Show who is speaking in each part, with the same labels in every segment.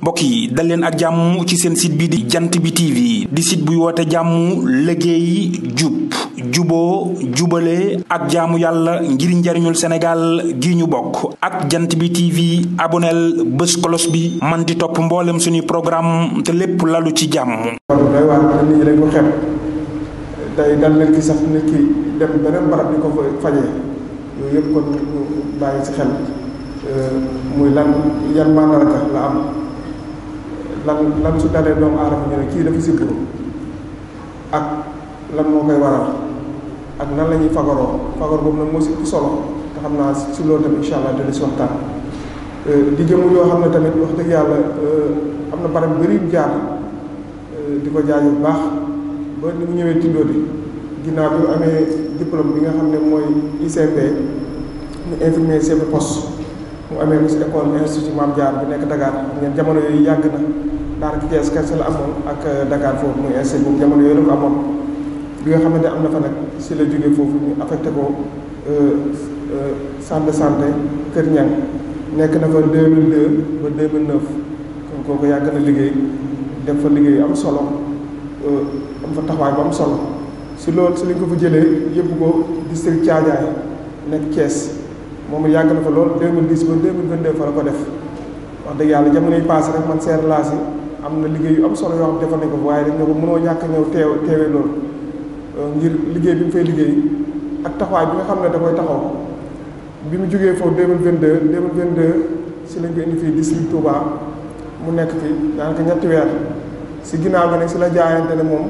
Speaker 1: mbokk yi dal leen ak jàmm ci seen site bi di jant bi TV di site buy woote jàmm liggéey jub juboo jubale ak jaamu yàlla ngir njariñul Sénégal gi ñu bokk ak jant bi TV aboneel bés kolos bi man di topp mboolem suñuy programme te lépp lalu ci jàmm.
Speaker 2: doy waar nit ñi dañ ko xeeb tey dal leen ki sax nit ki dem beneen barab di ko fajee yooyu yëpp kon ñu bàyyi ci xel muy lan yan mandarga la am. lan su dalee doomu aadama ñu ne kii dafa sibbiru ak lan moo koy waral ak nan la ñuy fagaroo boobu nag moo si solo te xam naa si loolu tamit incha allah dina si waxtaan di jëm yoo xam ne tamit wax dëgg yàlla am na barab bëri jaar di ko jaay bu baax ba ni mu ñëwee tindoo di ginnaaw bi mu amee diplôme bi nga xam ne mooy ICP mu infirmier chef de poste mu amee ko si école institut Mame Diarra bi nekk Dakar ngeen jamono yooyu yàgg na daanaka Thiès kese la amoon ak Dakar foofu muy institut boobu jamono yooyu la ko amoon bi nga xamante am na fa nag si la jógee foofu ñu affecté ko centre de santé Kër Niang nekk na fa 2002 ba 2009 kon kooku yàgg na liggéey def fa liggéey am solo am fa taxawaay bu am solo si loolu si lañ ko fa jëlee yëpp ko district Thiadiaye nekk Thiès moom yàgg na fa lool 2010 ba 2022 fa la ko def wax dëgg yàlla jamono yi passé rek man seer laa si am na liggéey yu am solo yoo xam defal nañ ko fa waaye dañ ne ko mënoo ñàkk ñëw teewee loolu ngir liggéey bi mu fay liggéey ak taxawaay bi nga xam ne da koy taxaw bi mu jógee foofu 2022 si lañ ko indi fii district Touba mu nekk fi daanaka ñetti weer si ginnaaw bi nag si la jaayante ne moom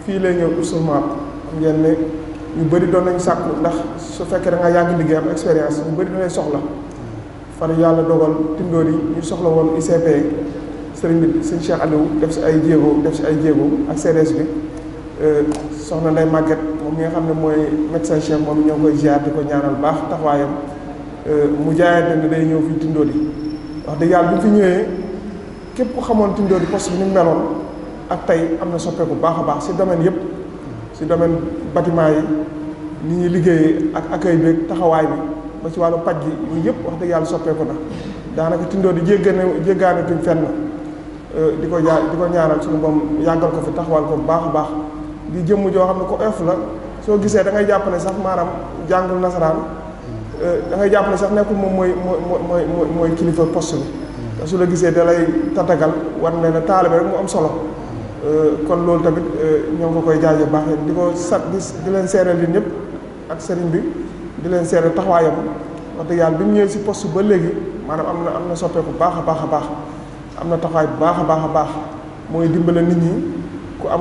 Speaker 2: fii lay ñëw ursulmat xam ngeen ne ñu bëri doon nañ sàkku ndax su fekkee da nga yàgg liggéey am expérience ñu bëri dinañ soxla far yàlla dogal tindoor yi ñu soxla woon ICP sëriñ bi sëñ Cheikh Aliou def si ay jéego ak CDS bi soxna Ndeye Maguette moom mi nga xam ne mooy médecin chef moom ñoo koy ziar di ko ñaanal baax taxawaayam mu jaayante ne day ñëw fii tindoor yi wax dëgg yàlla bi fi ñëwee képp ku xamoon tindoor yi poste bi ni mu meloon ak tey am na soppeeku baax a baax si domaine yëpp si domaine bâtiment yi ni ñuy liggéeyee ak accueil bi taxawaay bi ba ci wàllu paj gi yooyu yëpp wax dëgg yàlla soppeeku na daanaka tindoo di jéggaane tuñ fenn di ko ñaanal suñu moom yàggal ko fi taxawal ko bu baax a baax di jëmm joo xam ne ko oyof la soo gisee da ngay jàpp ne sax maanaam jàngul nasaraan da ngay jàpp ne sax nekkul moom mooy kilifa poste bi te su la gisee da lay tatagal war ne na taalibe rek mu am solo kon loolu tamit ñoo ngi koy jaajëf baax di ko sat di leen seeral li ñëpp ak sëriñ bi di leen seeral taxawaayam wax dëgg yàlla bi mu ñëwee si poste ba léegi maanaam am na soppeeku baax a baax a baax am na taxawaay bu baax a baax a baax mooy dimbale nit ñi ku am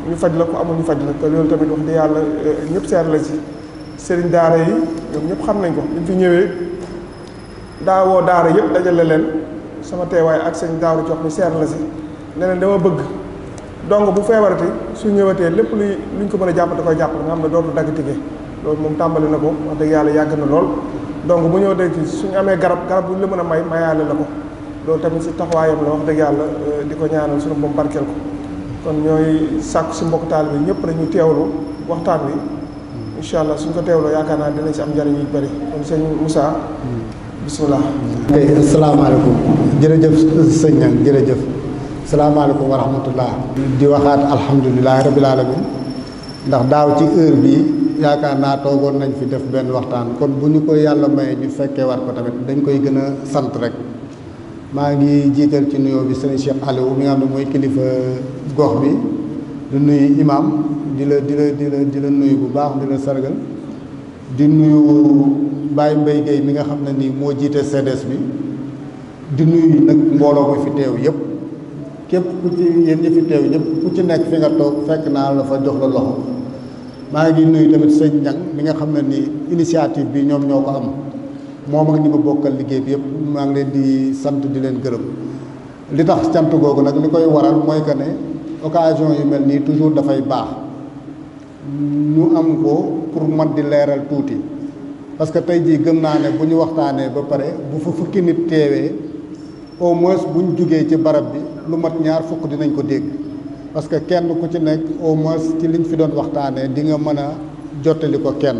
Speaker 2: ñu faj la ku amul ñu faj la te loolu tamit wax dëgg yàlla ñëpp seer la ci sëriñ daara yi ñoom ñëpp xam nañ ko bi mu fi ñëwee daawoo daara yëpp dajale leen sama teewaay ak sëñ daaru jox mi seer la si ne leen dama bëgg donc bu feebarati su ñëwatee lépp luñ ko mën a jàpp da koy jàpp nga xam ne dootu dagg tige loolu moom tàmbali na ko wax dëgg yàlla yàgg na lool donc bu ñëw dégg suñu amee garab bu ñu la mën a mayaale la ko loolu tamit si taxawaayam la wax dëgg yàlla di ko ñaanal suñu moom barkeel ko kon ñooy sàkku si mbokk taal bi ñëpp dañuy teewlu waxtaan wi incha allah suñ ko teewloo yaakaar naa dinañ si am njëriñ yu bëri kon sëñ Moussa bisimilah.
Speaker 3: asalaamaaleykum jërëjëf sëñ Niang jërëjëf salaamaaleykum wa rahmatullah di waxaat alhamdulilahi rabil alamin ndax daaw ci heure bi yaakaar naa toogoon nañ fi def benn waxtaan kon bu ñu ko yàlla maye ñu fekkee war ko tamit dañ koy gën a sant rek maa ngi jiital ci nuyoo bi sëñ Cheikh Aliou mi nga xam ne mooy kilifa gox bi di nuyu imam di la nuyu bu baax di la sargal di nuyu Baye Mbaye Guèye mi nga xam ne nii moo jiite CDS bi di nuyu nag mbooloo mi fi teew yëpp képp ku ci yéen ñi fi teew ñëpp ku ci nekk fi nga toog fekk naa la fa jox la loxo maa ngi nuyu tamit sëñ Niang mi nga xam ne nii initiative bi ñoom ñoo ko am moom ak ñi ma bokkal liggéey bi yëpp maa ngi leen di sant di leen gërëm li tax cant googu nag li koy waral mooy que ne occasion yu mel nii toujours dafay baax ñu am ko pour mën di leeral tuuti parce que tey jii gëm naa ne bu ñu waxtaanee ba pare bu fa fukki nit teewee au moins bu ñu jugee ci barab bi lu mat ñaar fukk dinañ ko dégg parce que kenn ku ci nekk au moins ci liñ fi doon waxtaanee di nga mën a jottali ko kenn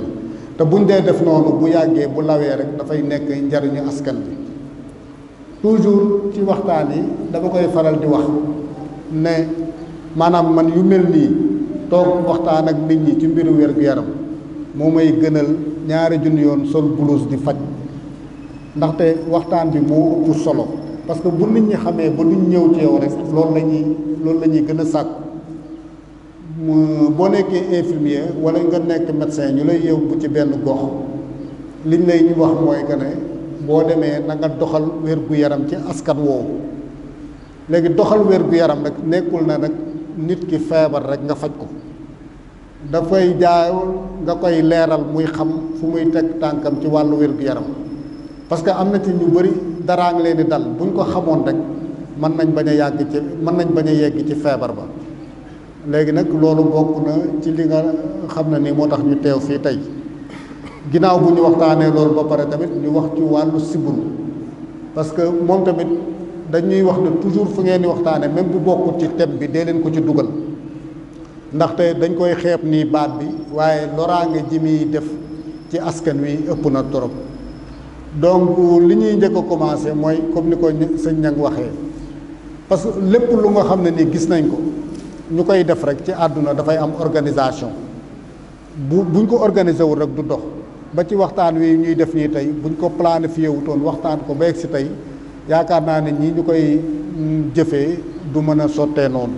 Speaker 3: te buñ dee def noonu bu yàggee bu lawee rek dafay nekk njariñu askan bi toujours ci waxtaan yi dama koy faral di wax ne maanaam man yu mel nii toog waxtaan ak nit ñi ci mbiru wér-gu-yaram moo may gënal ñaari junni yoon sol blouse di faj ndaxte waxtaan bi moo ëpp solo parce que bu nit ñi xamee ba duñ ñëw ci yow rek loolu la ñuy gën a sàkku boo nekkee infirmier wala nga nekk médecin ñu lay yóbbu ci benn gox liñ lay ñu wax mooy que ne boo demee na nga doxal wér-gu-yaram ci askan woowu léegi doxal wér-gu-yaram rek nekkul na nag nit ki feebar rek nga faj ko dafay jaaw nga koy leeral muy xam fu muy teg tànkam ci wàllu wér-gu-yaram parce que am na ci ñu bëri daraa ngi leen di dal buñ ko xamoon rek mën nañ bañ a yegg ci feebar ba léegi nag loolu bokk na ci li nga xam ne ni moo tax ñu teew fii tey ginnaaw bu ñu waxtaanee loolu ba pare tamit ñu wax ci wàllu sibbiru parce que moom tamit dañuy wax ne toujours fu ngeen di waxtaanee même bu bokkul ci thème bi dee leen ko ci dugal ndaxte dañ koy xeeb nii baat bi waaye loraange ji muy def ci askan wi ëpp na torop donc li ñuy njëkk a commencé mooy comme ni ko sëñ Niang waxee parce que lépp lu nga xam ne ni gis nañ ko ñu koy def rek ci àdduna dafay am organisation buñ ko organisé wul rek du dox ba ci waxtaan wi ñuy def nii tey buñ ko planifié wutoon waxtaan ko ba egg si tey yaakaar naa ne ñii ñu koy jëfee du mën a sottee noonu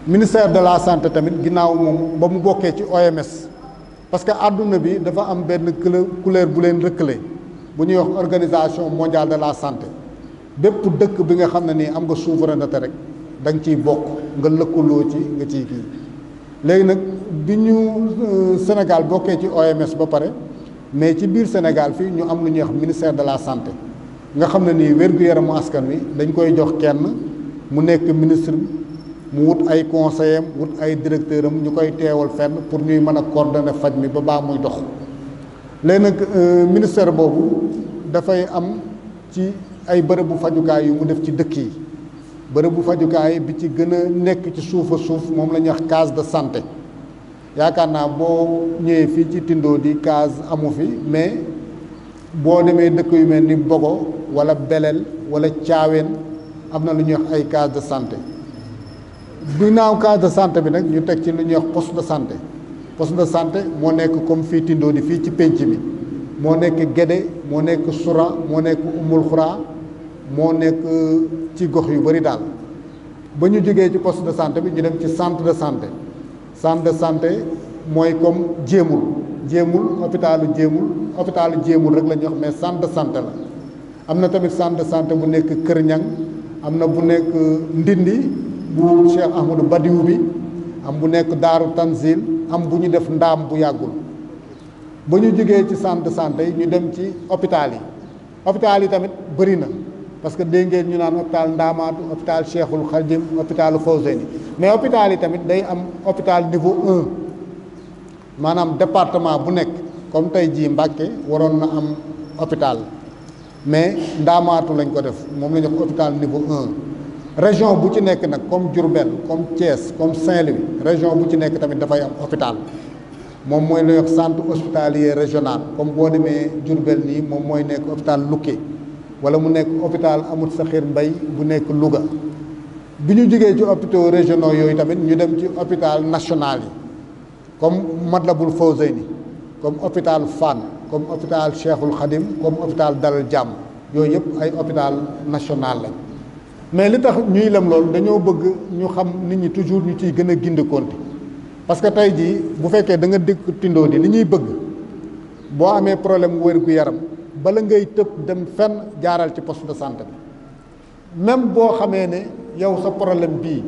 Speaker 3: ministère de la santé tamit ginnaaw moom ba mu bokkee ci OMS parce que àdduna bi dafa am benn couleur bu leen rëkkale bu ñuy wax organisation mondiale de la santé bépp dëkk bi nga xam ne nii am nga souveraineté rek da nga ciy bokk nga lëkkaloo ci nga ciy kii léegi nag bi ñu Sénégal bokkee ci OMS ba pare mais ci biir Sénégal fii ñu am lu ñuy wax ministère de la santé nga xam ne nii wér-gu-yaramu askan wi dañ koy jox kenn mu nekk ministre mu wut ay conseillers am wut ay directeurs am ñu koy teewal fenn pour ñuy mën a coordonner faj mi ba baa muy dox léegi nag ministère boobu dafay am ci ay bërëbu fajukaay yu mu def ci dëkk yi bërëbu fajukaay bi ci gën a nekk ci suufa suuf moom la ñuy wax case de santé yaakaar naa boo ñëwee fii ci Tindodi case amu fi mais boo demee dëkk yu mel ni Bogo wala Belel wala Thiawén am na lu ñuy wax ay case de santé ginnaaw case de santé bi nag ñu teg ci lu ñuy wax poste de santé poste de santé moo nekk comme fii Tindodi fii ci penc mi moo nekk Guédé moo nekk Soura moo nekk Oumoul Khoura moo nekk ci gox yu bëri daal ba ñu jógee ci poste de santé bi ñu dem ci centre de santé mooy comme jéemul hôpitalu jéemul rek la ñuy wax mais centre de santé la am na tamit centre de santé bu nekk Kër Ñang am na bu nekk Ndindi bu Cheikh Ahmadou Badiou bi am bu nekk Daaru Tanzil am bu ñu def Ndaam bu yàggul ba ñu jógee ci centre de santé yi ñu dem ci hôpital yi tamit bëri na parce que dégg ngeen ñu naan hôpital Ndaamaatu hôpital Cheikhul Khadim hôpitalu Fawzeyni mais hôpital yi tamit day am hôpital niveau 1 maanaam département bu nekk comme tey jii Mbàkke waroon na am hôpital mais Ndaamaatu lañ ko def moom la ñu wax hôpital niveau 1 région bu ci nekk nag comme Diourbel comme Thiès comme Saint-Louis région bu ci nekk tamit dafay am hôpital moom mooy la wax centre hospitalier régional comme boo demee Diourbel nii moom mooy nekk hôpital Lukke wala mu nekk hôpital Amadou Sakhir Mbaye bu nekk Louga bi ñu jógee ci hôpitaux régionaux yooyu tamit ñu dem ci hôpital national yi comme Matlaboul Fawzeyni comme hôpital Fann comme hôpital Cheikhul Khadim comme hôpital Dalal Jàmm yooyu yëpp ay hôpital national lañ mais li tax ñuy lem loolu dañoo bëgg ñu xam nit ñi toujours ñu ciy gën a gindikonte parce que tey jii bu fekkee da nga dëkk Tindodi li ñuy bëgg boo amee problème wér-gu-yaram bala ngay tëb dem fenn jaaral ci poste de santé bi même boo xamee ne yow sa problème bii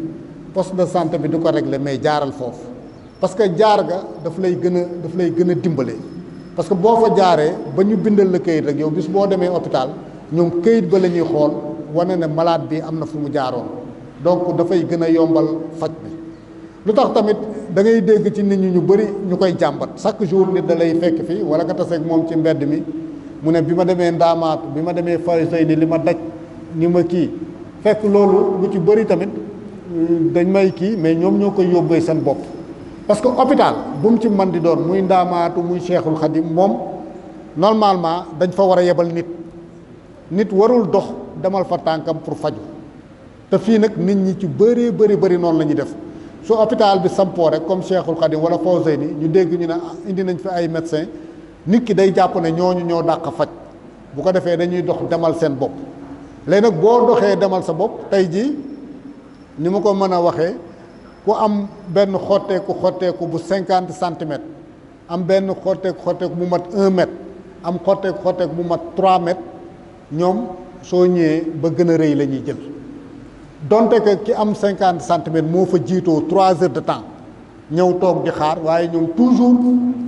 Speaker 3: poste de santé bi du ko régler mais jaaral foofu parce que jaar ga daf lay gën a dimbale parce que boo fa jaaree ba ñu bindal la këyit rek yow bis boo demee hôpital ñoom këyit ba la ñuy xool wane ne malade bi am na fu mu jaaroon donc dafay gën a yombal faj bi lu tax tamit da ngay dégg ci nit ñi ñu bëri ñu koy jàmbat chaque jour nit da lay fekk fii wala nga taseeg moom ci mbedd mi mu ne bi ma demee Ndaamaatu bi ma demee Fawzeyni li ma daj ni ma kii fekk loolu lu ci bëri tamit dañ may kii mais ñoom ñoo koy yóbbee seen bopp parce que hôpital bu mu ci mën di doon muy Ndaamaatu muy Cheikhul Khadim moom normalement dañ fa war a yebal nit warul dox demal fa tànkam pour faju te fii nag nit ñi ci bëri noonu la ñuy def su hôpital bi sampoo rek comme Cheikhul Khadim wala Fawzeyni ñu dégg ñu ne indi nañ fi ay médecin nit ki day jàpp ne ñooñu ñoo dàq faj bu ko defee dañuy dox demal seen bopp léegi nag boo doxee demal sa bopp tey jii ni ma ko mën a waxee ku am benn xotteeku bu 50 centimètres am benn xotteeku bu mat 1 mètre am xotteeku bu mat 3 mètres ñoom soo ñëwee ba gën a rëy la ñuy jël donte que ki am 50 centimètres moo fa jiitoo 3 heures de temps ñëw toog di xaar waaye ñoom toujours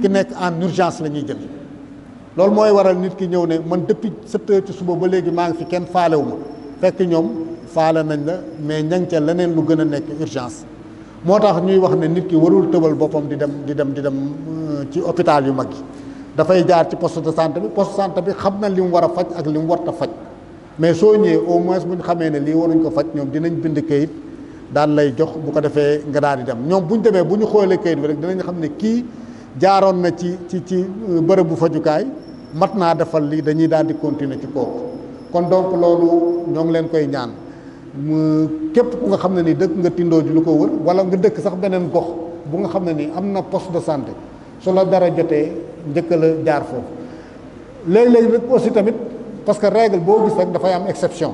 Speaker 3: ki nekk en urgence la ñuy jël loolu mooy waral nit ki ñëw ne man depuis 7 heures ci suba ba léegi maa ngi fi kenn faalewu ma fekk ñoom faale nañ la mais ña ngi ca leneen lu gën a nekk urgence moo tax ñuy wax ne nit ki warul tëbal boppam di dem ci hôpital yu mag yi dafay jaar ci poste de santé bi xam na li mu war a faj ak li mu warta faj mais soo ñëwee au moins bu ñu xamee ne lii waruñ ko faj ñoom dinañ bind kayit daan lay jox bu ko defee nga daal di dem ñoom bu ñu demee bu ñu xoolee kayit bi rek dinañ xam ne kii jaaroon na ci bërëb bu fajukaay mat naa defal lii dañuy daal di continuer ci kooku kon donc loolu ñoo ngi leen koy ñaan képp ku nga xam ne ni dëkk nga tindoo ji lu ko wër wala nga dëkk sax beneen gox bu nga xam ne ni am na poste de santé su la dara jotee njëkk la jaar foofu léeg-léeg rek aussi tamit parce que règle boo gis rek dafay am exception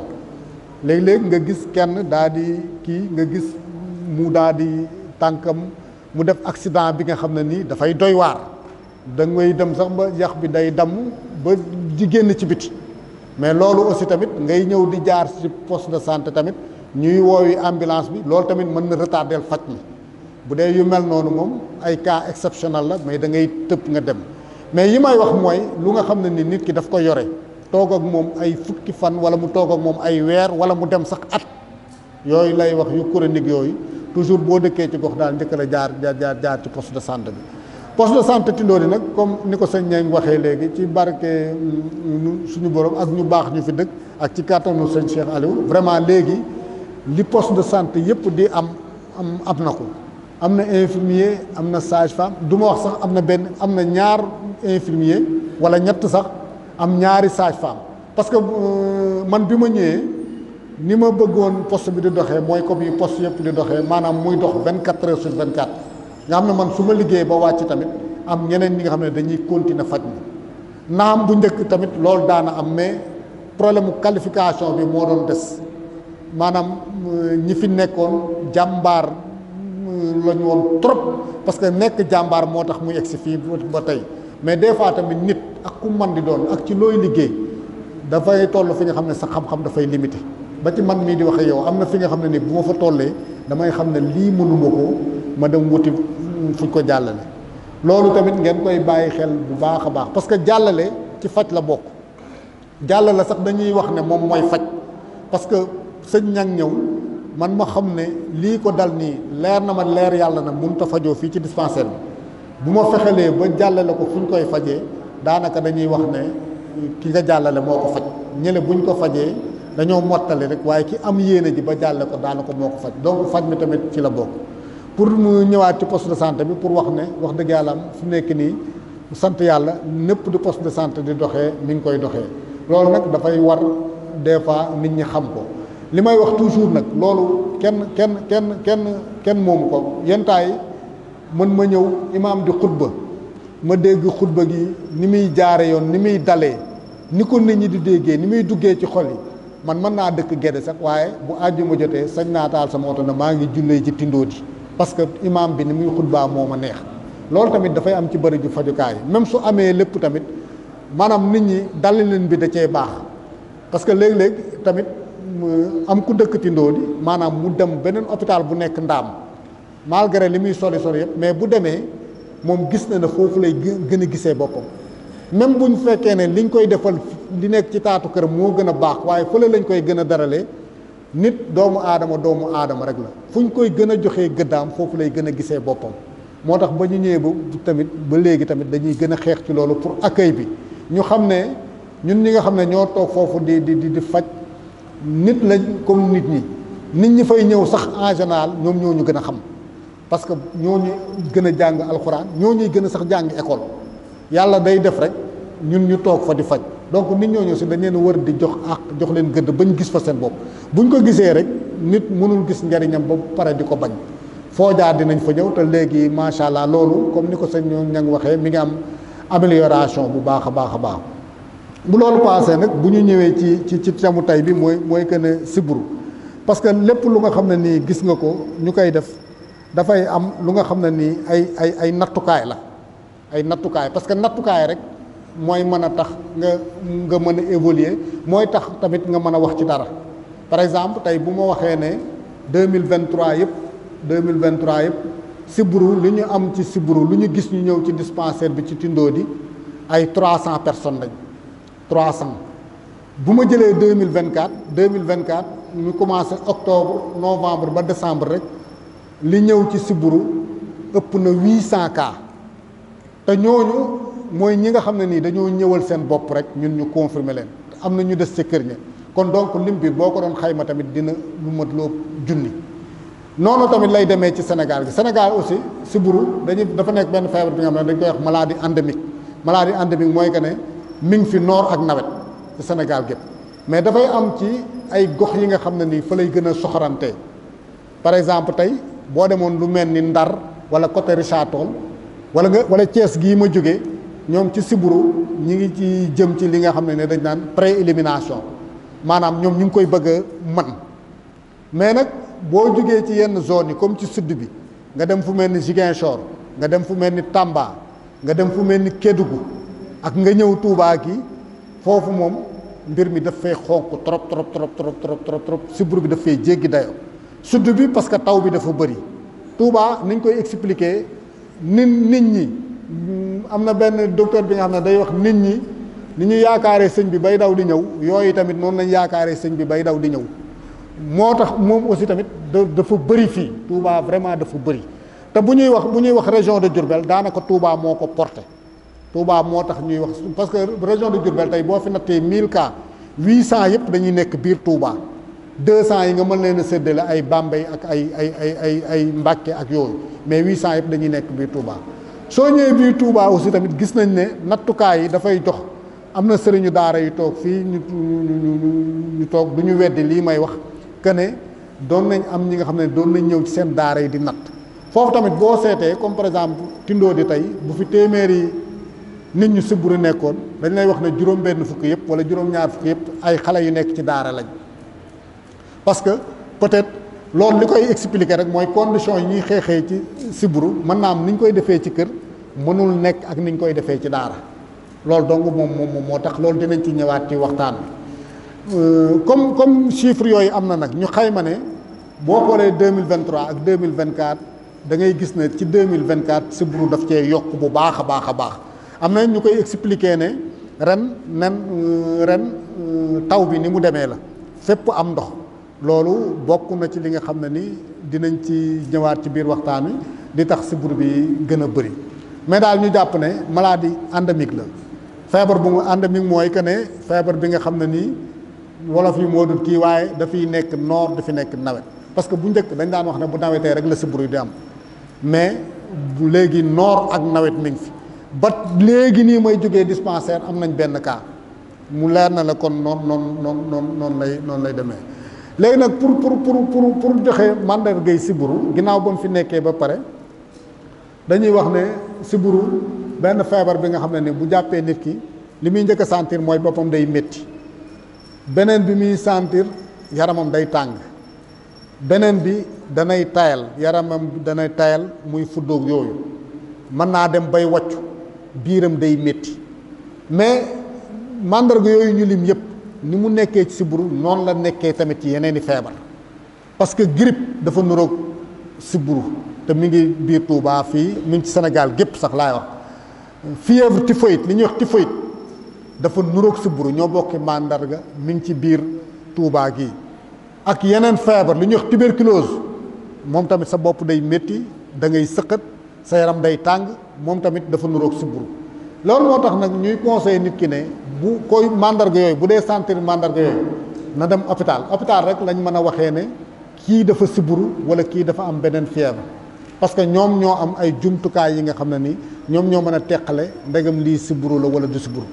Speaker 3: léeg-léeg nga gis kenn daa di kii nga gis mu daa di tànkam mu def accident bi nga xam ne nii dafay doy waar da ngay dem sax ba yax bi day damm ba di génn ci biti mais loolu aussi tamit ngay ñëw di jaar ci poste de santé tamit ñuy woowi ambulance bi loolu tamit mën na retardel faj mi bu dee yu mel noonu moom ay cas exceptionnel la mais da ngay tëb nga dem mais yi may wax mooy lu nga xam ne ni nit ki daf ko yore toog ak moom ay fukki fan wala mu toog ak moom ay weer wala mu dem sax at yooyu lay wax yu chronique yooyu toujours boo dëkkee ci gox daal njëkk la jaar ci poste de santé bi poste de santé Tindodi nag comme ni ko sëñ Niang waxee léegi ci barke suñu borom ak ñu baax ñu fi dëkk ak ci kàttanu sëñ Cheikh Aliou vraiment léegi li poste de santé yëpp di am na ko am na infirmier am na sage-femme du ma wax sax am na ñaar infirmier wala ñett sax am ñaari sage-femme parce que man bi ma ñëwee ni ma bëggoon poste bi di doxee mooy comme yi poste yëpp di doxee maanaam muy dox 24 heures sur 24 nga xam ne man su ma liggéey ba wàcc tamit am ñeneen ñi nga xam ne dañuy continuer faj mi naam bu njëkk tamit loolu daana am mais problème mu qualification bi moo doon des maanaam ñi fi nekkoon jàmbaar lañu woon trop parce que nekk jàmbaar moo tax muy egsi fii ba tey mais des fois tamit nit ak ku man di doon ak ci looy liggéey dafay toll fi nga xam ne sa xam-xam dafay limité ba ci man mii di waxe yow am na fi nga xam ne ni bu ma fa tollee damay xam ne lii mënuma ko ma dem wuti fuñ ko jàllale loolu tamit ngeen koy bàyyi xel bu baax a baax parce que jàllale ci faj la bokk jàllale sax dañuy wax ne moom mooy faj parce que sëñ Niang ñëw man ma xam ne lii ko dal nii leer na ma leer yàlla na mënut a fajoo fii ci dispensaire bi bu ma fexelee ba jàllale ko fu ñu koy fajee daanaka dañuy wax ne ki nga jàllale moo ko faj ñële buñ ko fajee dañoo mottali rek waaye ki am yéene ji ba jàlle ko daanaka moo ko faj donc faj mi tamit ci la bokk pour mu ñëwaat ci poste de santé bi pour wax ne wax dëgg yàlla am fu nekk nii sant yàlla népp di poste de santé di doxee mi ngi koy doxee loolu nag dafay war des fois nit ñi xam ko li may wax toujours nag loolu kenn moomu ko yenn taay mën ma ñëw imaam di xutba ma dégg xutba gi ni muy jaare yoon ni muy dalee ni ko nit ñi di déggee ni muy duggee ci xol yi man mën naa dëkk Gédé sax waaye bu àjjuma jotee sañ naa taal sama oto na maa ngi jullee ci Tindodi parce que imaam bi ni muy xutbaa moo ma neex loolu tamit dafay am ci bëri ju fajukaay même su amee lépp tamit maanaam nit ñi dalilin bi da cee baax parce que léeg-léeg tamit am ku dëkk Tindodi maanaam mu dem beneen hôpital bu nekk Ndaam malgré li muy sori yëpp mais bu demee moom gis na ne foofu lay gën a gisee boppam même bu ñu fekkee ne liñ koy defal li nekk ci taatu kër moo gën a baax waaye fële lañ koy gën a daralee nit doomu aadama rek la fu ñu koy gën a joxee gëddaam foofu lay gën a gisee boppam moo tax ba ñu ñëwee ba tamit ba léegi tamit dañuy gën a xeex ci loolu pour accueil bi ñu xam ne ñun ñi nga xam ne ñoo toog foofu di faj nit lañ comme nit ñi fay ñëw sax en général ñoom ñoo ñu gën a xam parce que ñoo ñu gën a jàng alxuraan ñoo ñuy gën a sax jàng école yàlla day def rek ñun ñu toog fa di faj donc nit ñooñu si dañ leen wër di jox leen gëdd bañ gis fa seen bopp buñ ko gisee rek nit mënul gis njariñam ba pare di ko bañ foo jaar dinañ fa ñëw te léegi macha allah loolu comme ni ko sëñ ña ngi waxee mi ngi am amélioration bu baax a baax a baax bu loolu passé nag bu ñu ñëwee ci thème tey bi mooy que ne sibbiru parce que lépp lu nga xam ne nii gis nga ko ñu koy def dafay am lu nga xam ne nii ay nattukaay la ay nattukaay parce que nattukaay rek mooy mën a tax nga mën a évoluer mooy tax tamit nga mën a wax ci dara par exemple tey bu ma waxee ne 2023 yëpp sibbiru li ñu am ci sibbiru lu ñu gis ñu ñëw ci dispensaire bi ci Tindodi ay 300 personnes lañ 300 bu ma jëlee 2024 ñu commencé octobre novembre ba décembre rek li ñëw ci sibbiru ëpp na 800 cas te ñooñu mooy ñi nga xam ne nii dañoo ñëwal seen bopp rek ñun ñu confirmer leen am na ñu des ca kër ña kon donc lim bi boo ko doon xayma tamit dina lu mat loo junni noonu tamit lay demee ci Sénégal gi Sénégal aussi sibbiru dafa nekk benn feebar bi nga xam ne dañ koy wax maladie endémique mooy que ne mi ngi fi noor ak nawet ci Sénégal gépp mais dafay am ci ay gox yi nga xam ne nii fa lay gën a soxorantee par exemple tey boo demoon lu mel ni Ndar wala côté Richard Toll wala Thiès gii ma jógee ñoom ci sibbiru ñi ngi ci jëm ci li nga xam ne dañ naan pré-élimination maanaam ñoom ñu ngi koy bëgg a man mais nag boo jógee ci yenn zone yi comme ci sud bi nga dem fu mel ni Ziguinchor nga dem fu mel ni Tamba nga dem fu mel ni Kédougou ak nga ñëw Touba gi foofu moom mbir mi daf fay xonq trop sibbiru bi daf fay jéggi dayoo sud bi parce que taw bi dafa bëri Touba niñ koy expliquer nit ñi am na benn docteur bi nga xam ne day wax nit ñi ni ñu yaakaaree sëñ bi bay daw di ñëw yooyu tamit noonu lañ yaakaaree sëñ bi bay daw di ñëw moo tax moom aussi tamit dafa bëri fii Touba vraiment dafa bëri te bu ñuy wax région de Diourbel daanaka Touba moo ko porté Touba moo tax ñuy wax parce que région de Diourbel tey boo fi nattee 1000 cas 800 yëpp dañuy nekk biir Touba 200 yi nga mën leen a séddale ay Bambey ak ay Mbàkke ak yooyu mais 800 yëpp dañuy nekk biir Touba soo ñëwee biir Touba aussi tamit gis nañ ne nattukaay yi dafay jox am na sëriñu daara yu toog fii ñu toog du ñu weddi lii may wax que ne doon nañ am ñi nga xam ne doon nañ ñëw ci seen daara yi di natt foofu tamit boo seetee comme par exemple Tindodi tey bu fi téeméeri nit ñu sibbiru nekkoon dañ lay wax ne juróom-benn fukk yëpp wala juróom-ñaar fukk yëpp ay xale yu nekk ci daara lañ parce que peut-être loolu li koy expliquer rek mooy condition yi ñuy xeexee ci sibbiru mën naa am ni ñu koy defee ci kër mënul nekk ak ni ñu koy defee ci daara loolu donc moom moo tax loolu dinañ ci ñëwaat ci waxtaan bi comme chiffre yooyu am na nag ñu xayma ne boo xoolee 2023 ak 2024 da ngay gis ne ci 2024 sibbiru daf cee yokk bu baax a baax am na ñu koy expliquer ne ren taw bi ni mu demee la fépp am ndox loolu bokk na ci li nga xam ne ni dinañ ci ñëwaat ci biir waxtaan wi di tax sibbiru bi gën a bëri mais daal ñu jàpp ne maladie endémique la feebar bu mu endémique mooy que ne feebar bi nga xam ne nii wolof yi moo dul kii waaye dafiy nekk noor dafi nekk nawet parce que bu njëkk dañ daan wax ne bu nawetee rek la sibbiru di am mais bu léegi noor ak nawet mi ngi fi ba léegi nii may jógee dispensaire am nañ benn cas mu leer na la kon noonu lay demee léegi nag pour joxe màndargay sibbiru ginnaaw ba mu fi nekkee ba pare dañuy wax ne sibbiru benn feebar bi nga xam ne ni bu jàppee nit ki li muy njëkk a sentir mooy boppam day métti beneen bi muy sentir yaramam day tàng beneen bi danay tayal yaramam danay tayal muy fuddoog yooyu mën naa dem bay waccu biiram day métti mais màndarga yooyu ñu lim yëpp ni mu nekkee ci sibbiru noonu la nekkee tamit ci yeneeni feebar parce que grippe dafa nuroog sibbiru te mi ngi biir Touba fii mi ngi ci Sénégal gépp sax laay wax fièvre typhoïde li ñuy wax typhoïde dafa nuroog sibbiru ñoo bokki màndarga mi ngi ci biir Touba gii ak yeneen feebar li ñuy wax tuberculose moom tamit sa bopp day métti da ngay sëqat sa yaram day tàng moom tamit dafa nuroog sibbiru loolu moo tax nag ñuy conseiller nit ki ne bu koy màndarga yooyu bu dee sentir màndarga yooyu na dem hôpital rek lañ mën a waxee ne kii dafa sibbiru wala kii dafa am beneen fièvre parce que ñoom ñoo am ay jumtukaay yi nga xam ne ni ñoom ñoo mën a teqale ndegam lii sibbiru la wala du sibbiru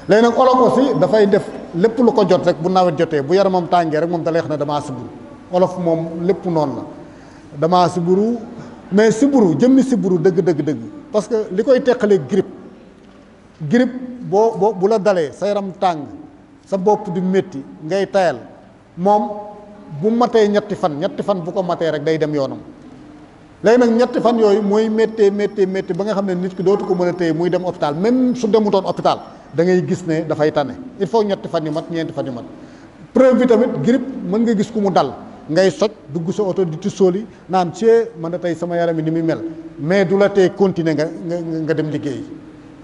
Speaker 3: léegi nag olof aussi dafay def lépp lu ko jot rek bu nawet jotee bu yaramam tàngee rek moom da lay wax ne damaa siburu olof moom lépp noonu la damaa siburu mais siburu jëmmi siburu dëgg parce que li koy teqalee grippe bu la dalee sa yaram tàng sa bopp di métti ngay tayal moom bu matee ñetti fan bu ko matee rek day dem yoonam léegi nag ñetti fan yooyu mooy méttee ba nga xam ne nit ki dootu ko mën a téye muy dem hôpital même su demutoon hôpital da ngay gis ne dafay tane il faut ñetti fan yu mat ñeenti fan yu mat preuve bi tamit grippe mën nga gis ku mu dal ngay soj dugg sa oto di tisóoli naan cee man a tey sama yaram yi ni muy mel mais du la tee continuer nga dem liggéey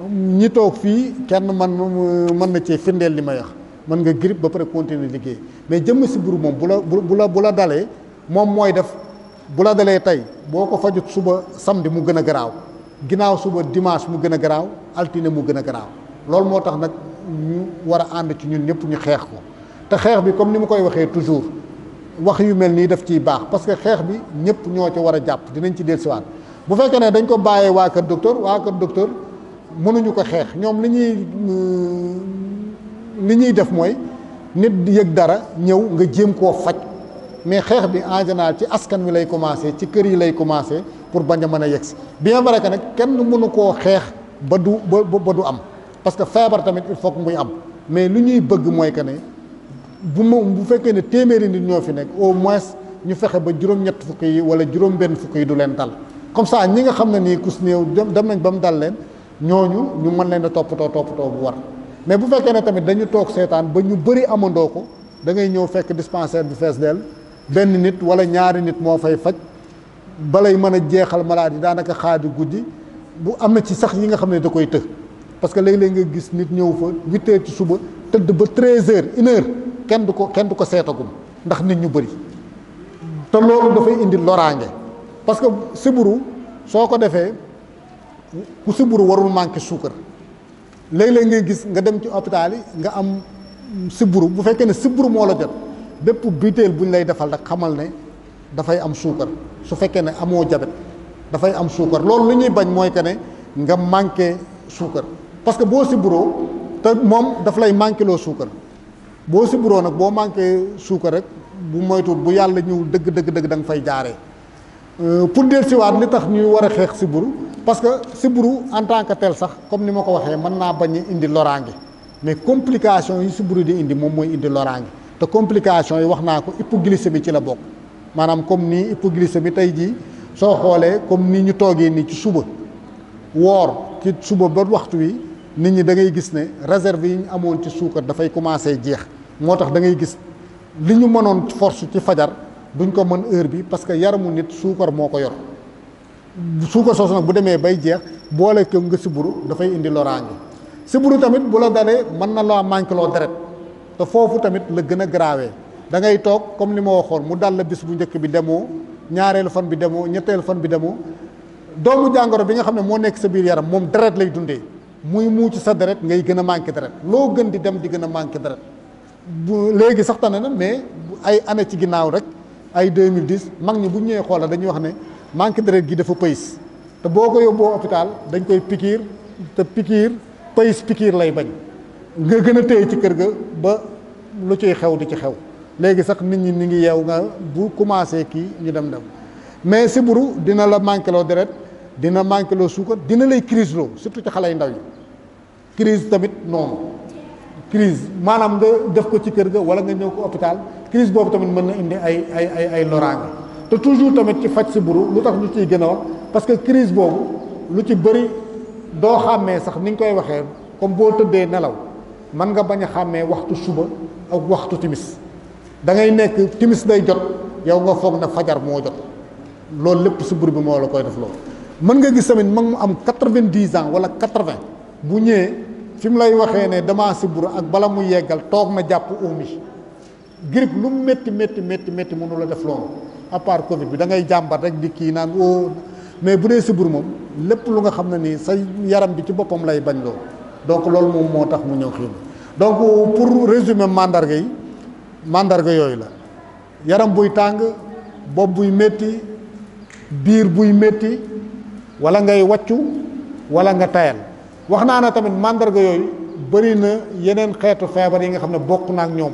Speaker 3: ñi toog fii kenn mën na cee firndeel li may wax mën nga grippe ba pare continuer liggéey mais jëmm sibbiru moom bu la dalee moom mooy def bu la dalee tey boo ko fajut suba samedi mu gën a garaaw ginnaaw suba dimanche mu gën a garaaw altine mu gën a garaaw loolu moo tax nag ñu war a ànd ci ñun ñëpp ñu xeex ko te xeex bi comme ni ma koy waxee toujours wax yu mel nii daf ciy baax parce que xeex bi ñëpp ñoo ci war a jàpp dinañ ci dellusiwaat bu fekkee ne dañ ko bàyyee waa kër docteur mënuñu ko xeex ñoom li ñuy def mooy nit di yëg dara ñëw nga jéem koo faj mais xeex bi en général ci askan wi lay commencé ci kër yi lay commencé pour bañ a mën a yegsi bien vrai que nag kenn mënu koo xeex ba du am parce que feebar tamit il faut que muy am mais lu ñuy bëgg mooy que ne bu fekkee ne téeméeri nit ñoo fi nekk au moins ñu fexe ba juróom-ñett fukk yi wala juróom-benn fukk yi du leen dal comme ça ñi nga xam ne nii kus néew dem nañ ba mu dal leen ñooñu ñu mën leen a toppatoo bu war mais bu fekkee ne tamit dañu toog seetaan ba ñu bëri amandoo ko da ngay ñëw fekk dispensaire bi fees dell benn nit wala ñaari nit moo fay faj balay mën a jeexal malade yi daanaka xaaju guddi bu am na ci sax yi nga xam ne da koy të parce que léeg-léeg nga gis nit ñëw fa 8 heures ci suba tëdd ba 13 heures 1 heure kenn du ko seetagum ndax nit ñu bëri te loolu dafay indi loraange parce que siburu soo ko defee ku siburu warul manqué suukar léeg-léeg ngay gis nga dem ci hôpital yi nga am siburu bu fekkee ne siburu moo la jot bépp butéel bu ñu lay defal rek xamal ne dafay am suukar su fekkee ne amoo jabet dafay am suukar loolu lu ñuy bañ mooy que ne nga manqué suukar parce que boo siburoo te moom daf lay manqué loo suukar boo siburoo nag boo manqué suukar rek bu moytuwul bu yàlla ñëw dëgg da nga fay jaaree pour dellusiwaat li tax ñuy war a xeex siburu parce que siburu en tant que tel sax comme ni ma ko waxee mën naa bañ a indi loraange mais complication yi siburu di indi moom mooy indi loraange te complication yi wax naa ko hypoglycémie ci la bokk maanaam comme nii hypoglycémie tey jii soo xoolee comme ni ñu toogee nii ci suba woor ci suba ba waxtu wi nit ñi da ngay gis ne réserve yi ñu amoon ci suukar dafay commencé jeex moo tax da ngay gis li ñu mënoon force ci fajar duñ ko mën heure bi parce que yaramu nit suukar moo ko yor suukar soosu nag bu demee bay jeex boole ko nga siburu dafay indi loraange siburu tamit bu la dalee mën na laa manqué loo deret te foofu tamit la gën a garaawee da ngay toog comme ni ma waxoon mu dal la bis bu njëkk bi demoo ñaareelu fan bi demoo ñetteelu fan bi demoo doomu jàngoro bi nga xam ne moo nekk sa biir yaram moom deret lay dundee muy muuc sa deret ngay gën a manqué deret loo gën di dem di gën a manqué deret bu léegi sax tane na mais ay année ci ginnaaw rek ay 2010 mag ñi bu ñëwee xoolal dañuy wax ne manqué deret gi dafa pëyis te boo ko yóbboo hôpital dañ koy pikiir te pikiir pëyis pikiir lay bañ nga gën a téye ci kër ga ba lu ciy xew di ci xew léegi sax nit ñi ni ngi yeew nga bu commencé kii ñu dem mais siburu dina la manqué loo deret dina manqué loo suukar dina lay crise loo surtout ci xale yu ndaw yi crise tamit noonu crise maanaam nga def ko ci kër ga wala nga ñëw ko hôpital crise boobu tamit mën na indi ay loraange te toujours tamit ci faj siburu lu tax ñu ciy gën a wax parce que crise boobu lu ci bëri doo xàmmee sax ni ñu koy waxee comme boo tëddee nelaw mën nga bañ a xàmmee waxtu suba ak waxtu timis da ngay nekk timis day jot yow nga foog na fajar moo jot loolu lépp siburu bi moo la koy def loolu mën nga gis tamit mag mu am 90 ans wala 80 bu ñëwee fi mu lay waxee ne damaa siburu ak bala mu yeggal toog na jàpp omi grippe lu métti mënu la def loolu à part Covid bi da ngay jàmbat rek di kii naan o mais bu dee siburu moom lépp lu nga xam ne nii sa yaram bi ci boppam lay bañ loolu donc loolu moom moo tax mu ñëw xii donc pour résumer mandarga yooyu la yaram buy tàng bopp buy métti biir buy métti wala ngay wàccu wala nga tayal wax naa ne tamit mandarga yooyu bëri na yeneen xeetu feebar yi nga xam ne bokk na ak ñoom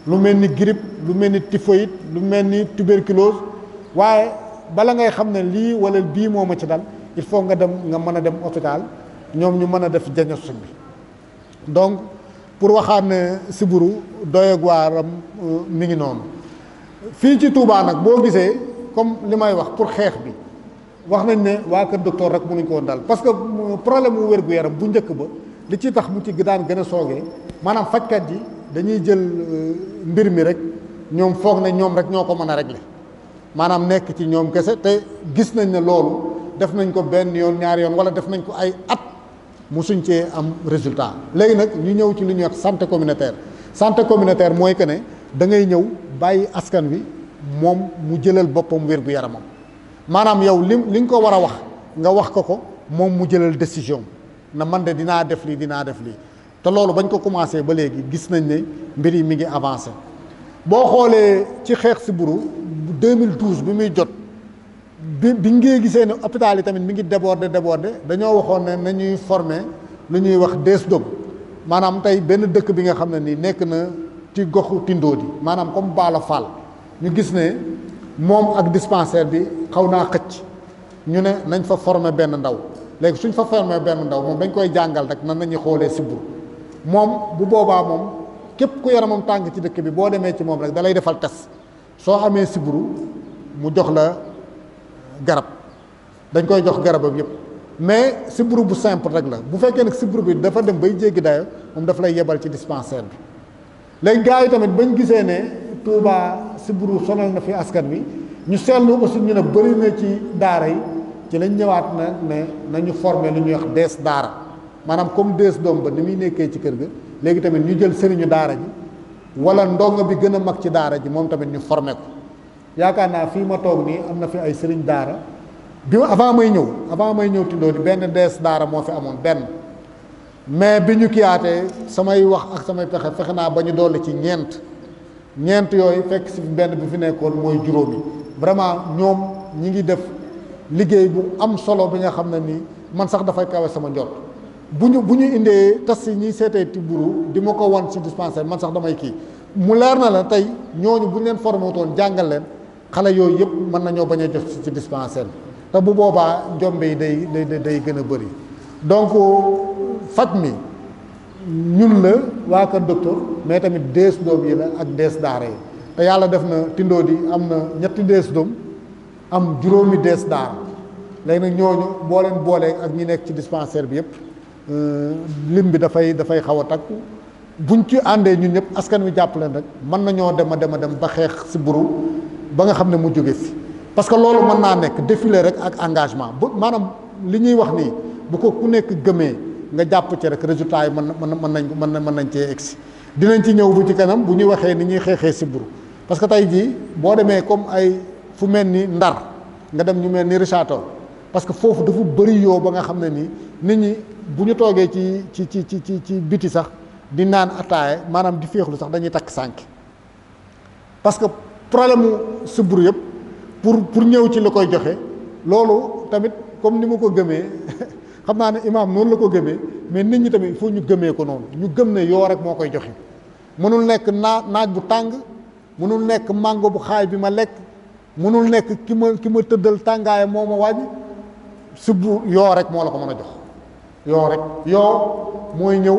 Speaker 3: lu mel ni grippe lu mel ni typhoïde lu mel ni tuberculose waaye bala ngay xam ne lii wala bii moo ma ci dal il faut nga mën a dem hôpital ñoom ñu mën a def diagnostic bi donc pour waxaat ne sibbiru doyeeg waaram mi ngi noonu fii ci Touba nag boo gisee comme li may wax pour xeex bi wax nañ ne waa kër docteur rek mënuñ ko woon dal parce que problème mu wér-gu-yaram bu njëkk ba li ci tax mu ci daan gën a soogee maanaam fajkat yi dañuy jël mbir mi rek ñoom foog ne ñoom rek ñoo ko mën a régler maanaam nekk ci ñoom kese te gis nañ ne loolu def nañ ko benn yoon ñaari yoon wala def nañ ko ay at musuñ cee am résultat léegi nag ñu ñëw ci li ñuy wax santé communautaire mooy que ne da ngay ñëw bàyyi askan wi moom mu jëlal boppam wér-gu-yaramam maanaam yow li nga ko war a wax nga wax ko moom mu jëlal décision na man de dinaa def lii te loolu bañ ko commencé ba léegi gis nañ ne mbir yi mi ngi avancé boo xoolee ci xeex sibbiru 2012 bi muy jot bi ngee gisee ne hôpital yi tamit mi ngi débordé dañoo waxoon ne nañuy former lu ñuy wax DSDOM maanaam tey benn dëkk bi nga xam ne nii nekk na ci goxu Tindóodi maanaam comme Bala Fall ñu gis ne moom ak dispensaire bi xaw naa xëcc ñu ne nañ fa former benn ndaw léegi suñ fa former benn ndaw moom dañ koy jàngal rek nan nañuy xoolee sibbiru moom bu boobaa moom képp ku yaramam tàng ci dëkk bi boo demee ci moom rek da lay defal test soo amee sibbiru mu jox la garab dañ koy jox garabam yëpp mais sibbiru bu simple rek la bu fekkee nag sibbiru bi dafa dem bay jéggi dayo moom daf lay yebal ci dispensaire bi léegi gars yi tamit bañ gisee ne Touba sibbiru sonal na fi askan wi ñu seetlu aussi ñu ne bëri na ci daara yi ci lañ ñëwaat na ne nañu former lu ñuy wax dees daara maanaam comme dees doom ba ni muy nekkee ci kër ga léegi tamit ñu jël sëriñu daara ji wala ndongo bi gën a mag ci daara ji moom tamit ñu former ko yaakaar naa fii ma toog nii am na fi ay sëriñ daara bi avant may ñëw Tindóodi benn dees daara moo fi amoon benn mais bi ñu kiyaatee samay wax ak samay fexe naa ba ñu dolli ci ñeent yooyu fekk si benn bi fi nekkoon mooy juróomi vraiment ñoom ñi ngi def liggéey bu am solo bi nga xam ne nii man sax dafay kawe sama njort bu ñu indee tas yi ñuy seetee ti buru di ma ko wan ci dispensaire man sax damay kii mu leer na la tey ñooñu bu ñu leen formé wutoon jàngal leen xale yooyu yëpp mën nañoo bañ a jot ci dispensaire bi te bu boobaa njombe yi day gën a bëri donc faj mi ñun la waa kër docteur mais tamit dees doom yi la ak dees daara yi te yàlla def na Tindóodi am na ñetti dees doom am juróomi dees daara léegi nag ñooñu boo leen boolee ak ñi nekk ci dispensaire bi yëpp lim bi dafay xaw a takku buñ ci àndee ñun ñëpp askan wi jàpp leen rek mën nañoo dem ba xeex sibbiru ba nga xam ne mu jóge fi parce que loolu mën naa nekk défilé rek ak engagement bu maanaam li ñuy wax nii bu ko ku nekk gëmee nga jàpp ci rek résultat yi mën nañ cee egsi dinañ ci ñëw bu ci kanam bu ñuy waxee ni ñuy xeexee sibbiru parce que tey jii boo demee comme ay fu mel ni Ndar nga dem ñu mel ni Richard Toll parce que foofu dafa bëri yoo ba nga xam ne nii nit ñi bu ñu toogee ci biti sax di naan ataaye maanaam di féexlu sax dañuy takk sànk parce que problème mu sibbiru yëpp pour ñëw ci li koy joxe loolu tamit comme ni ma ko gëmee xam naa ne imaam noonu la ko gëmee mais nit ñi tamit il faut ñu gëmee ko noonu ñu gëm ne yoo rek moo koy joxe mënul nekk naaj bu tàng mënul nekk mango bu xaay bi ma lekk mënul nekk ki ma tëddal tàngaay moo ma wàññi sibbiru yoo rek moo la ko mën a jox yoo mooy ñëw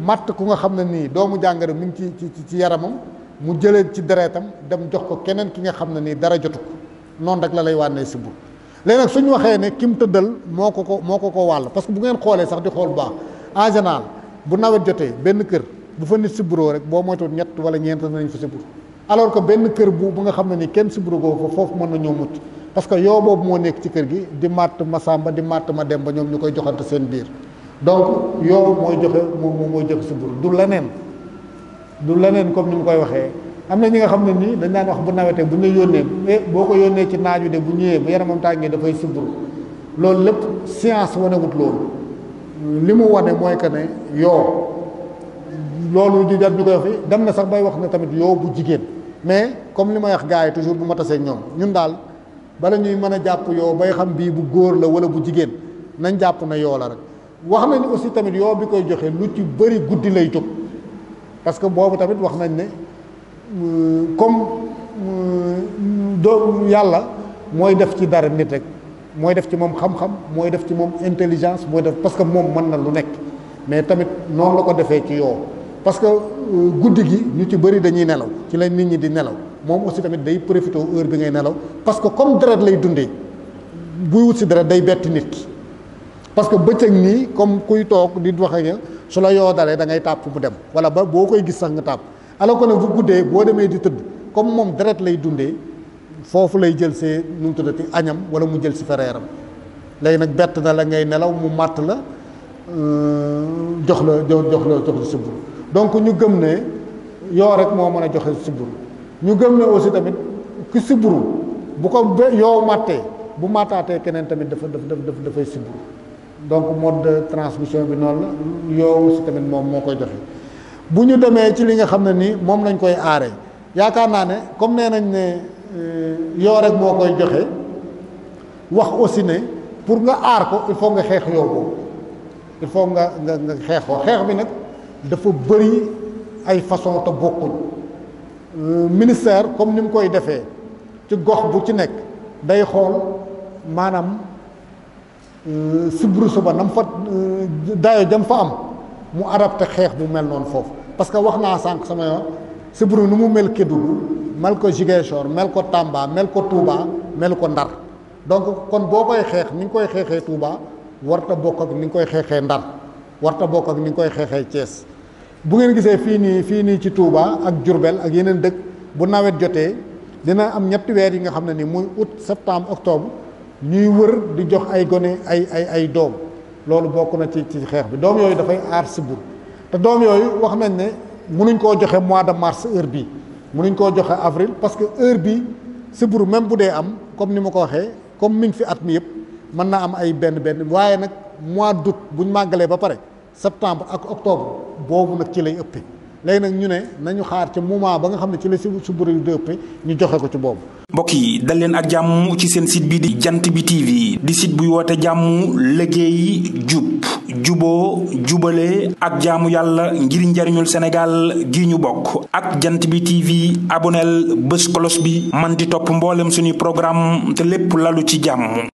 Speaker 3: matt ku nga xam ne nii doomu jàngoro mi ngi ci yaramam mu jëlee ci deretam dem jox ko keneen ki nga xam ne nii dara jotu ko noonu rek la lay wànnee sibbiru léegi nag suñu waxee ne ki mu tëddal moo ko wàll parce que bu ngeen xoolee sax di xool baax en général bu nawet jotee benn kër bu fa nit sibbiroo rek boo moytuwul ñett wala ñeent nañ fa sibbiru alors que benn kër bu nga xam ne ni kenn sibbiru goo fa foofu mën na ñoo mucc parce que yoo boobu moo nekk ci kër gi di màtt ma sàmba di màtt ma dem ba ñoom ñu koy joxante seen biir donc yoo mooy joxe sibbiru du leneen comme ni mu koy waxee am na ñi nga xam ne nii dañ daan wax bu nawetee bu ñu yónnee boo ko yónnee ci naaj wi de bu ñëwee bu yaramam tàngee dafay sibbiru loolu lépp science wanewut loolu li mu wane mooy que ne yoo loolu di jat ñu koy wax fi dem na sax bay wax ne tamit yoo bu jigéen mais comme li may wax gars yi toujours bu ma tasee ñoom ñun daal bala ñuy mën a jàpp yoo bay xam bii bu góor la wala bu jigéen nañ jàpp na yoo la rek wax nañu aussi tamit yoo bi koy joxe lu ci bëri guddi lay jóg parce que boobu tamit wax nañ ne comme doo yàlla mooy def ci dara nit rek mooy def ci moom xam-xam mooy def ci moom intelligence mooy def parce que moom mën na lu nekk mais tamit noonu la ko defee ci yoo parce que guddi gi ñu ci bëri dañuy nelaw ci la nit ñi di nelaw moom aussi tamit day profité heure bi ngay nelaw parce que comme deret lay dundee buy wut si deret day betti nit ki parce que bëccëg nii comme kuy toog di wax ak su la yoo dalee da ngay tàpp mu dem wala ba boo koy gis sax nga tàpp alors que nag bu guddee boo demee di tëdd comme moom deret lay dundee foofu lay jël see nu mu tuddati añam wala mu jël si fereeram léegi nag bett na la ngay nelaw mu màtt la jox la sibbiru donc ñu gëm ne yoo rek moo mën a joxe sibbiru ñu gëm ne aussi tamit ki sibbiru bu ko yoo màttee bu màttaatee keneen tamit dafay sibbiru donc mode de transmission bi noonu la yoo aussi tamit moom moo koy joxe bu ñu demee ci li nga xam ne ni moom lañ koy aaree yaakaar naa ne comme nee nañ ne yoo rek moo koy joxe wax aussi ne pour nga aar ko il faut nga xeex yoo boobu il faut nga xeex ko xeex bi nag dafa bëri ay façon te bokkuñ ministère comme ni mu koy defee ci gox bu ci nekk day xool maanaam sibbiru suba nam fa dayo jam fa am mu adapté xeex bu mel noonu foofu parce que wax naa sànq sama yoon sibbiru nu mu mel Kédougou mel ko Ziguinchor mel ko Tamba mel ko Touba mel ko Ndar donc kon boo koy xeex ni nga koy xeexee Touba warta bokk ak ni nga koy xeexee Ndar warta bokk ak ni nga koy xeexee Thiès bu ngeen gisee fii nii ci Touba ak Diourbel ak yeneen dëkk bu nawet jotee dina am ñetti weer yi nga xam ne ni muy août septembre octobre ñuy wër di jox ay gone ay doom loolu bokk na ci xeex bi doom yooyu dafay aar sibbiru te doom yooyu wax nañ ne mënuñ koo joxe mois de mars heure bii mënuñ koo joxe avril parce que heure bii sibbiru même bu dee am comme ni ma ko waxee comme mi ngi fi at mi yëpp mën na am ay benn waaye nag mois d'août buñ màggalee ba pare septembre ak octobre boobu nag ci lay ëppee léegi nag ñu ne nañu xaar ci moment ba nga xam ne ci la sibbiru yu di ëppee ñu joxe ko ci boobu.
Speaker 1: mbokk yi dal leen ak jàmm ci seen site bi di jant bi TV di site buy woote jàmm liggéey jub juboo jubale ak jaamu yàlla ngir njariñul Sénégal gi ñu bokk ak jant bi TV aboneel bés kolos bi man di topp mboolem suñuy programme te lépp lalu ci jàmm.